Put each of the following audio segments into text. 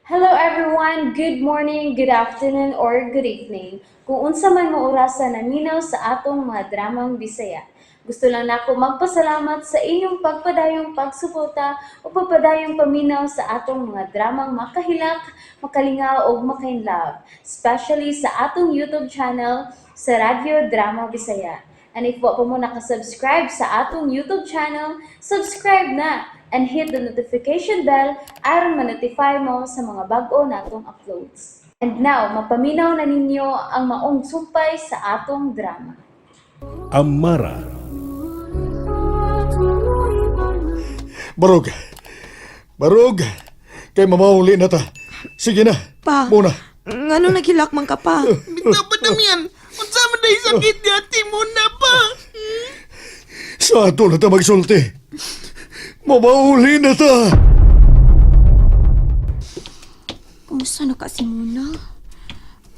Hello everyone, good morning, good afternoon, or good evening. Kung unsa man mo orasan naminaw sa atong mga dramang Bisaya. Gusto lang nako magpasalamat sa inyong pagpadayong pagsuporta o pagpadayong paminaw sa atong mga dramang makahilak, makalingaw o makainlove, especially sa atong YouTube channel sa Radyo Drama Bisaya. And if wa pa mo nakasubscribe sa atong YouTube channel, subscribe na and hit the notification bell aron ma-notify mo sa mga bag-o natong uploads. And now, mapaminaw na ninyo ang maong sumpay sa atong drama. Amara. Barog. Barog. Kay mamauli na ta. Sige na. Pa, Muna. ngano naghilakman ka pa? Bitaw ba damian? Unsa man day sakit niya, mo na pa. Sa ato na ta magsulti. Mamauli na ta. Kumusta na kasi muna?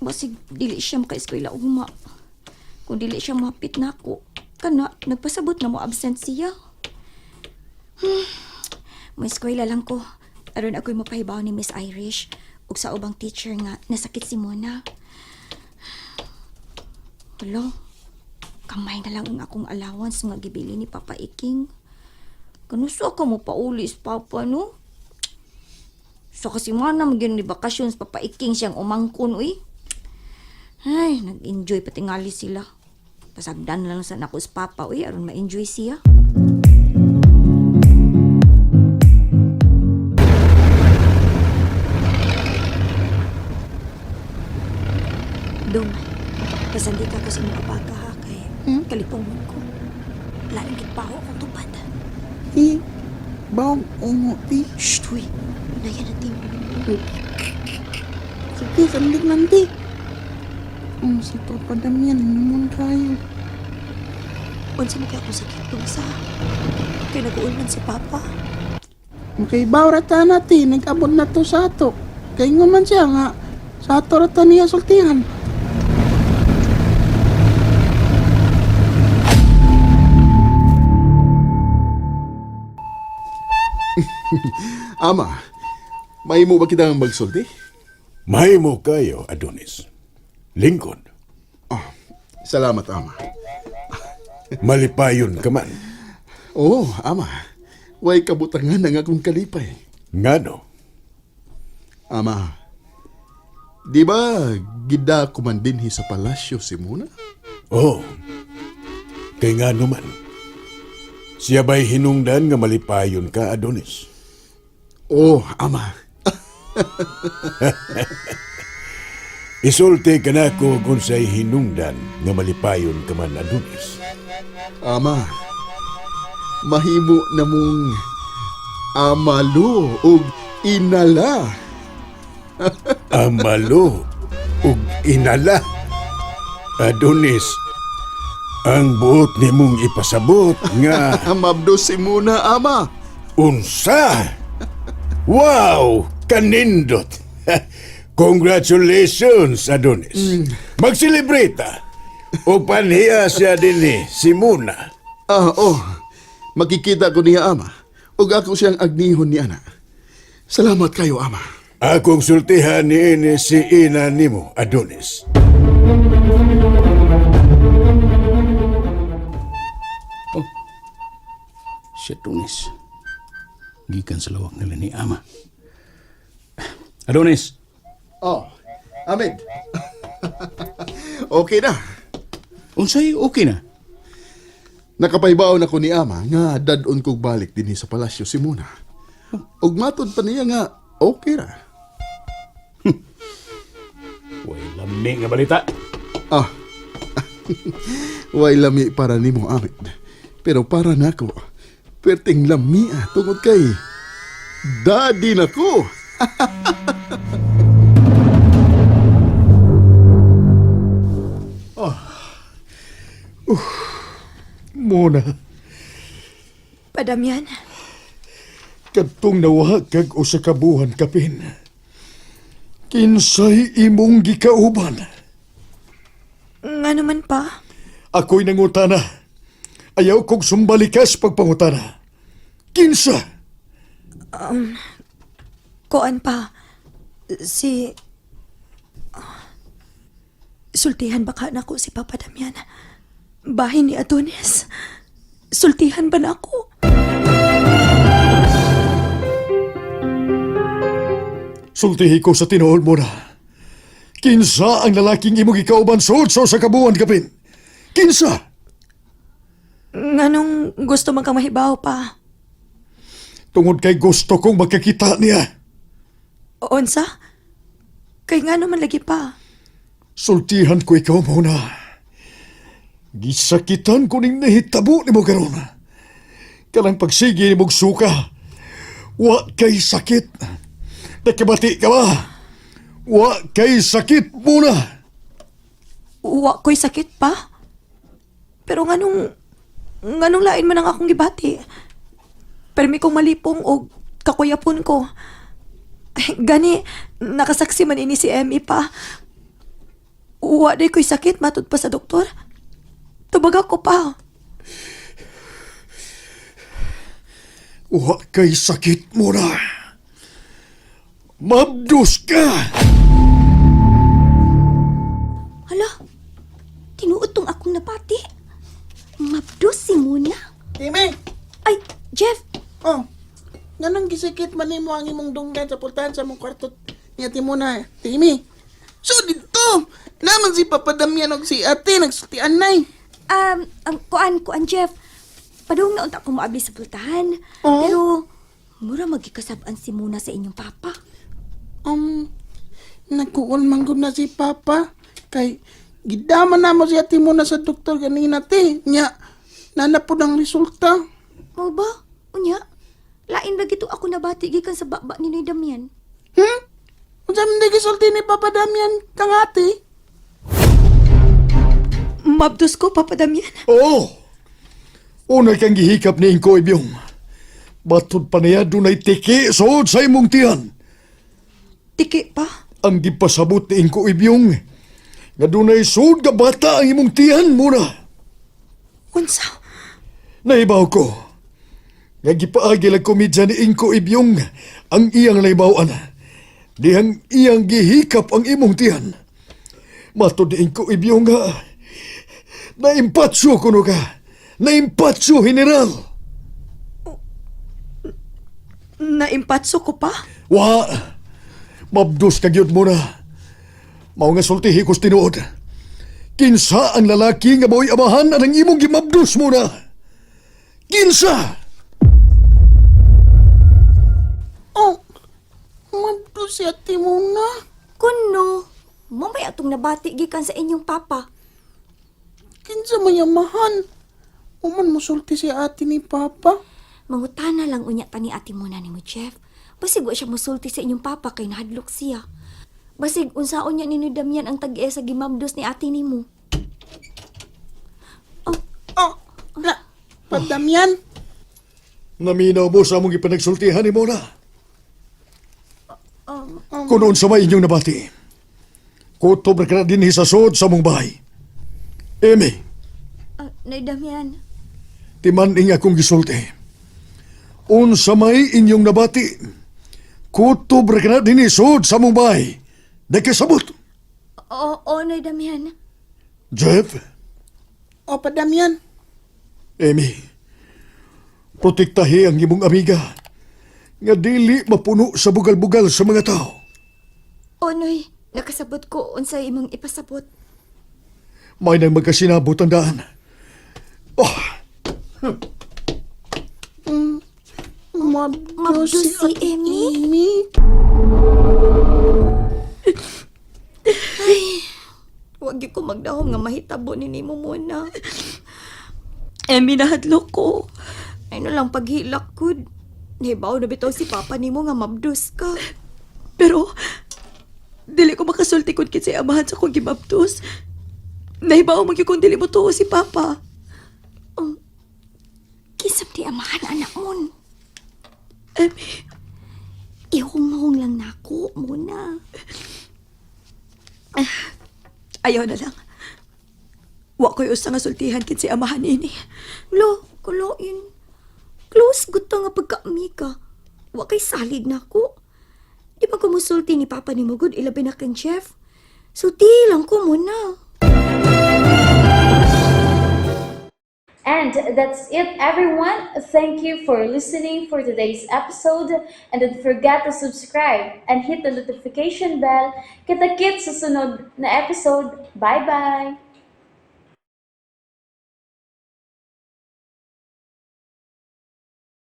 Basig dili siya maka-eskwela ugma. Kung dili siya mapit na ako, kana nagpasabot na mo absent siya. May eskwela lang ko. Aron ako'y mapahibaw ni Miss Irish ug sa ubang teacher nga nasakit si Mona. Hello? Kamay na lang ang akong allowance nga gibili ni Papa Iking. Kanusa ka mo paulis, Papa, no? So kasi mana magyan ni bakasyon sa Papa Iking siyang umangkon, uy. Ay, nag-enjoy pati ngali sila. Pasagdan lang sa nako sa Papa, uy, aron ma-enjoy siya. Dong, pasandi ka kasi mga baka ha, kay kalipungan ko. Lain kitpaho akong tupad. Bawang ungo, ti. Shh, uy. Naya na tim. Sige, sandig nanti. Si Papa Damian, naman kayo. Unsa mo kaya ako sakit dong sa... Kaya nag-uulman si Papa. Makaibaw rata natin, nag-abot na to sa ato. Kaya nga man siya nga, sa ato rata niya sultihan. Ama, may mo ba kitang magsulti? Mahimo kayo, Adonis. Lingkod. Salamat, Ama. Malipayon ka man. Oo, Ama. Way kabutangan ang akong kalipay. Ngano? Ama, di ba gida ko man dinhi sa palasyo si Muna? Oh, kay ngano man. Siya ba'y hinungdan nga malipayon ka, Adonis? Oo, Ama. Isulti ka na ko kung sa'y hinungdan nga malipayon ka man, Adonis. Ama, mahimo na mong amalo o inala. Amalo ug inala. Adonis, ang buot ni mong ipasabot nga Mabdo si Muna, Ama. unsa? Wow! Kanindot! Congratulations, Adonis. Magselebrita. O panhiya siya din si Muna. Makikita ko niya, Ama. Ug ako siyang agnihon ni Ana. Salamat kayo, Ama. Akong sultihan ni si ina nimo, Adonis. Si Adonis. Gikan sa lawak nila ni Ama. Adonis, Oh, Ahmed. Okay na. unsay okay na? Nakapaybaon ako ni Ama nga dadon kog balik dinhi sa palasyo si Muna. Ug matod pa niya nga okay ra. Way lami nga balita. Ah. Way lami para nimo, Ahmed. Pero para nako, perting lami tungod kay daddy nako. Muna. Padamyan, Kadtong nawa kag usa ka buwan kapin. Kinsay imong gikauban? nga naman pa. Ako'y nangutana. Ayaw kong sumbalikas pagpangutana. Kinsa? Koan pa. Si... Sultihan ba ka na ko si Papa Damian? Bahay ni Adonis? Sultihan ba na ako? Sultihi ko sa tinuod mo na. Kinsa ang lalaking imong ikauban sa sa kabuan kapin? Kinsa? Nganong gusto man kang mahibaw pa? Tungod kay gusto kong magkakita niya. Onsa? Kay nga naman lagi pa. Sultihan ko ikaw muna. Gisakitan ko ning nahitabo ni mo karon. Kanang pagsigi ni mong suka. Wa kay sakit. Nakabati ka ba? Wa kay sakit muna. Wa ko'y sakit pa? Pero nganong lain man ang akong gibati. Permi kong malipong o kakuyapon ko. Ay, gani, nakasaksi man ini si Emmy pa. Wa day ko'y sakit matud pa sa doktor. Tubag ako pa. Wa kay sakit muna. Mabdus ka! Hala, tinuod tong akong napati. Mabdos si Muna. Timi! Ay, Jeff, Oh, ganang gisikit man nimo ang imong dunggan sa pultahan sa mong kwarto ni ate mo na. Timi! So dito! Naman si Papa Damian og si ate nagsultian nay. kuan, Jeff. Padung na unta ko moabli sa pultahan. Oh? Pero, mura magkikasabaan si Muna sa inyong papa. Nagkuon man gud na si Papa. Kay, gidaman na mo si ate mo na sa doktor ganina te. Nya, nanapod ang resulta. Mo ba? Unya? Lain ba gito ako nabati gikan sa baba ni Noy Damian? Unsa man di gisulti ni Papa Damian kang ate? Mabdos ko, Papa Damian. Oo! Una kang gihikap ni Inko Ibyong. Batod pa niya dunay tiki sood sa imong tiyan. Tiki pa? Ang gipasabot ni Inko Ibyong nga dunay sood nga bata ang imong tiyan muna. Unsa? Naibaw ko. Nga gipaagi lang komedya ni Inko Ibyong ang iyang naibawan. Dihang iyang gihikap ang imong tiyan. Matod ni Inko Ibyong nga naimpatso kuno ka. Naimpatso, General. Naimpatso ko pa? Wa, mabdos ka gyud mo na. Mao nga sultihi ko's tinuod. Kinsa ang lalaki nga mo'y amahan anang imong gimabdos mo na? Kinsa? Oh, mabdo si ate mo na. Kuno, mamay atong nabati gikan sa inyong papa. Kinsa mayamahan. Uman musulti si ate ni Papa. Mangutana lang unya ta ni ate Muna ni mo, Jeff. Basig wa siya musulti sa inyong papa kay nahadlok siya. Basig unsaon niya ni Noy Damian ang tag-iya sa gimabdos ni ate nimo. Oh, na, Pa Damian. Naminaw mo sa among ipanagsultihan ni Mona. Kunoon sa may inyong nabati. Kutob na ka na din sa sod sa mong bahay. Eme, Noy Damian. timaning akong gisulti. Unsa may inyong nabati. Kutob na ka na din sod sa mong bahay. Nagkasabot. Oo, Noy Damian. Jeff, O Pa Damian. Amy, protektahi ang imong amiga nga dili mapuno sa bugal-bugal sa mga tao. O Noy, nakasabot ko unsay imong ipasabot. May nang magkasinabot ang daan. Oh, Mabdo si si Emmy? Emmy. Wag gyud ko magdahom nga mahitabo ni nimo muna. Emmy, nahadlok ko. Ay no lang paghilak kud. Nahibaw na bitaw si papa nimo nga mabdos ka. Pero, dili ko makasulti kung kinsay amahan sa kong gimabtos. Nahibaw mo kung dili mo tuo si Papa. Kisam di amahan anak mon. Emmy, Ihong-mahong lang nako muna. ayaw na lang. Wa ko'y usa nga sultihan kinsay amahan ini. Lo, kuloin. Close good ta nga pagkaami ka. Wa kay salig nako. Di pa ko musulti ni Papa ni Mugod, ilabi na kang chef. Sulti lang ko muna. And that's it, everyone. Thank you for listening for today's episode. And don't forget to subscribe and hit the notification bell. Kita-kits sa sunod na episode. Bye-bye!